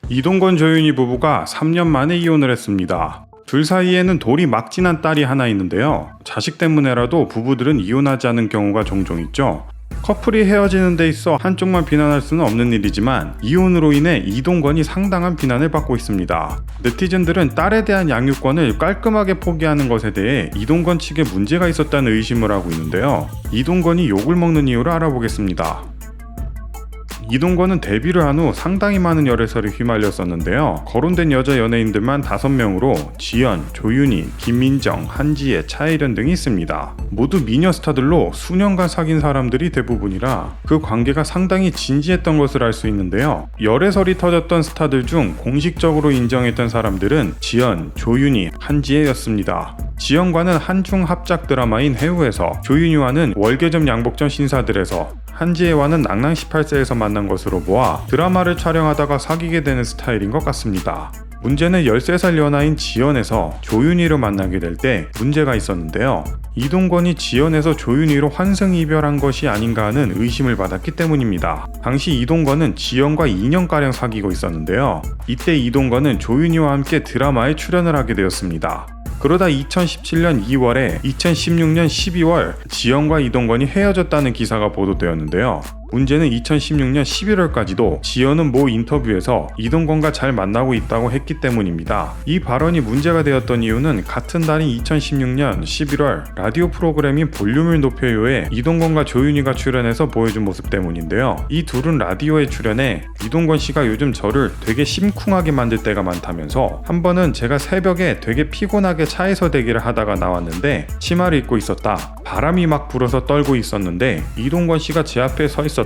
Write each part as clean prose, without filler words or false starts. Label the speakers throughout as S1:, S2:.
S1: 이동건 조윤희 부부가 3년 만에 이혼을 했습니다. 둘 사이에는 돌이 막 지난 딸이 하나 있는데요. 자식 때문에라도 부부들은 이혼하지 않은 경우가 종종 있죠. 커플이 헤어지는 데 있어 한쪽만 비난할 수는 없는 일이지만 이혼으로 인해 이동건이 상당한 비난을 받고 있습니다. 네티즌들은 딸에 대한 양육권을 깔끔하게 포기하는 것에 대해 이동건 측에 문제가 있었다는 의심을 하고 있는데요. 이동건이 욕을 먹는 이유를 알아보겠습니다. 이동건은 데뷔를 한 후 상당히 많은 열애설에 휘말렸었는데요. 거론된 여자 연예인들만 5명으로 지연, 조윤희, 김민정, 한지혜, 차혜련 등이 있습니다. 모두 미녀 스타들로 수년간 사귄 사람들이 대부분이라 그 관계가 상당히 진지했던 것을 알 수 있는데요. 열애설이 터졌던 스타들 중 공식적으로 인정했던 사람들은 지연, 조윤희, 한지혜였습니다. 지연과는 한중 합작 드라마인 해우에서, 조윤희와는 월계점 양복점 신사들에서, 한지혜와는 낭랑 18세에서 만난 것으로 보아 드라마를 촬영하다가 사귀게 되는 스타일인 것 같습니다. 문제는 13살 연하인 지연에서 조윤희를 만나게 될 때 문제가 있었는데요. 이동건이 지연에서 조윤희로 환승이별한 것이 아닌가 하는 의심을 받았기 때문입니다. 당시 이동건은 지연과 2년가량 사귀고 있었는데요. 이때 이동건은 조윤희와 함께 드라마에 출연을 하게 되었습니다. 그러다 2017년 2월에 2016년 12월 지연과 이동건이 헤어졌다는 기사가 보도되었는데요. 문제는 2016년 11월까지도 지연은 모 인터뷰에서 이동건과 잘 만나고 있다고 했기 때문입니다. 이 발언이 문제가 되었던 이유는 같은 달인 2016년 11월 라디오 프로그램인 볼륨을 높여요에 이동건과 조윤희가 출연해서 보여준 모습 때문인데요. 이 둘은 라디오에 출연해 이동건 씨가 요즘 저를 되게 심쿵하게 만들 때가 많다면서 한 번은 제가 새벽에 되게 피곤하게 차에서 대기를 하다가 나왔는데 치마를 입고 있었다. 바람이 막 불어서 떨고 있었는데 이동건 씨가 제 앞에 서 있었다.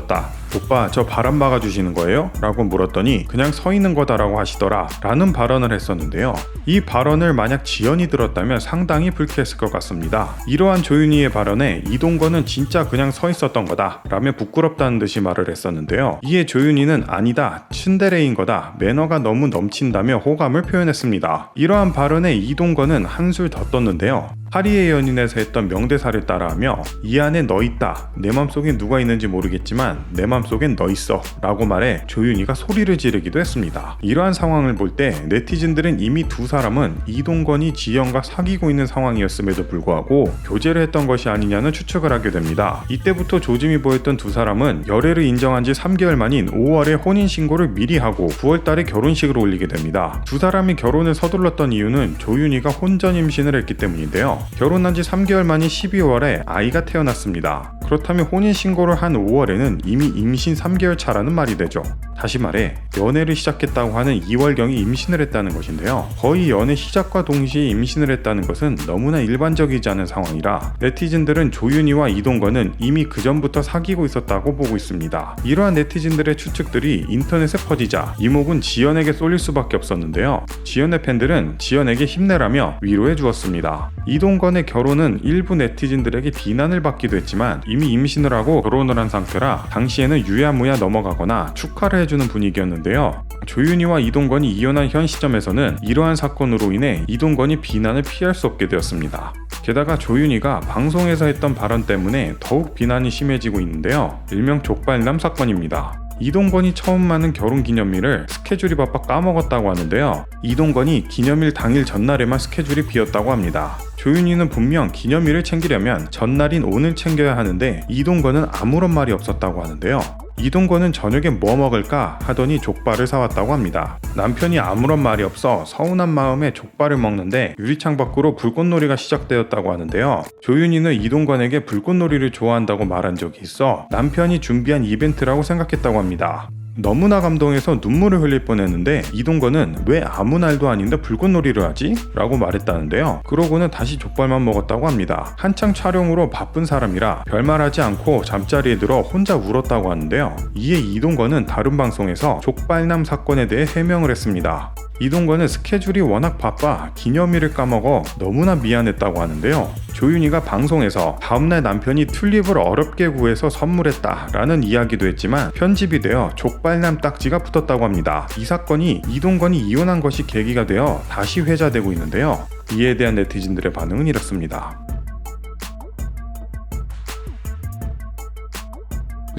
S1: 오빠 저 바람 막아주시는 거예요? 라고 물었더니 그냥 서 있는 거다라고 하시더라 라는 발언을 했었는데요. 이 발언을 만약 지연이 들었다면 상당히 불쾌했을 것 같습니다. 이러한 조윤희의 발언에 이동건은 진짜 그냥 서 있었던 거다 라며 부끄럽다는 듯이 말을 했었는데요. 이에 조윤희는 아니다, 츤데레인 거다, 매너가 너무 넘친다며 호감을 표현했습니다. 이러한 발언에 이동건은 한술 더 떴는데요. 하리의 연인에서 했던 명대사를 따라하며 이 안에 너 있다, 내 맘속엔 누가 있는지 모르겠지만 내 맘속엔 너 있어 라고 말해 조윤희가 소리를 지르기도 했습니다. 이러한 상황을 볼 때 네티즌들은 이미 두 사람은 이동건이 지연과 사귀고 있는 상황이었음에도 불구하고 교제를 했던 것이 아니냐는 추측을 하게 됩니다. 이때부터 조짐이 보였던 두 사람은 열애를 인정한 지 3개월 만인 5월에 혼인신고를 미리 하고 9월달에 결혼식을 올리게 됩니다. 두 사람이 결혼을 서둘렀던 이유는 조윤희가 혼전 임신을 했기 때문인데요. 결혼한 지 3개월 만인 12월에 아이가 태어났습니다. 그렇다면 혼인신고를 한 5월에는 이미 임신 3개월 차라는 말이 되죠. 다시 말해 연애를 시작했다고 하는 2월경에 임신을 했다는 것인데요. 거의 연애 시작과 동시에 임신을 했다는 것은 너무나 일반적이지 않은 상황이라 네티즌들은 조윤희와 이동건은 이미 그 전부터 사귀고 있었다고 보고 있습니다. 이러한 네티즌들의 추측들이 인터넷에 퍼지자 이목은 지연에게 쏠릴 수밖에 없었는데요. 지연의 팬들은 지연에게 힘내라며 위로해 주었습니다. 이동건의 결혼은 일부 네티즌들에게 비난을 받기도 했지만 이미 임신을 하고 결혼을 한 상태라 당시에는 유야무야 넘어가거나 축하를 해주는 분위기였는데요. 조윤희와 이동건이 이혼한 현 시점에서는 이러한 사건으로 인해 이동건이 비난을 피할 수 없게 되었습니다. 게다가 조윤희가 방송에서 했던 발언 때문에 더욱 비난이 심해지고 있는데요. 일명 족발남 사건입니다. 이동건이 처음 맞는 결혼기념일을 스케줄이 바빠 까먹었다고 하는데요. 이동건이 기념일 당일 전날에만 스케줄이 비었다고 합니다. 조윤희는 분명 기념일을 챙기려면 전날인 오늘 챙겨야 하는데 이동건은 아무런 말이 없었다고 하는데요. 이동건은 저녁에 뭐 먹을까 하더니 족발을 사왔다고 합니다. 남편이 아무런 말이 없어 서운한 마음에 족발을 먹는데 유리창 밖으로 불꽃놀이가 시작되었다고 하는데요. 조윤희는 이동건에게 불꽃놀이를 좋아한다고 말한 적이 있어 남편이 준비한 이벤트라고 생각했다고 합니다. 너무나 감동해서 눈물을 흘릴 뻔했는데 이동건은 왜 아무 날도 아닌데 불꽃놀이를 하지? 라고 말했다는데요. 그러고는 다시 족발만 먹었다고 합니다. 한창 촬영으로 바쁜 사람이라 별말하지 않고 잠자리에 들어 혼자 울었다고 하는데요. 이에 이동건은 다른 방송에서 족발남 사건에 대해 해명을 했습니다. 이동건은 스케줄이 워낙 바빠 기념일을 까먹어 너무나 미안했다고 하는데요. 조윤희가 방송에서 다음날 남편이 튤립을 어렵게 구해서 선물했다 라는 이야기도 했지만 편집이 되어 족발남 딱지가 붙었다고 합니다. 이 사건이 이동건이 이혼한 것이 계기가 되어 다시 회자되고 있는데요. 이에 대한 네티즌들의 반응은 이렇습니다.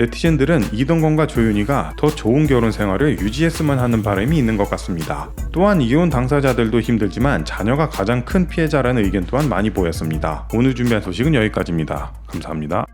S1: 네티즌들은 이동건과 조윤희가 더 좋은 결혼 생활을 유지했으면 하는 바람이 있는 것 같습니다. 또한 이혼 당사자들도 힘들지만 자녀가 가장 큰 피해자라는 의견 또한 많이 보였습니다. 오늘 준비한 소식은 여기까지입니다. 감사합니다.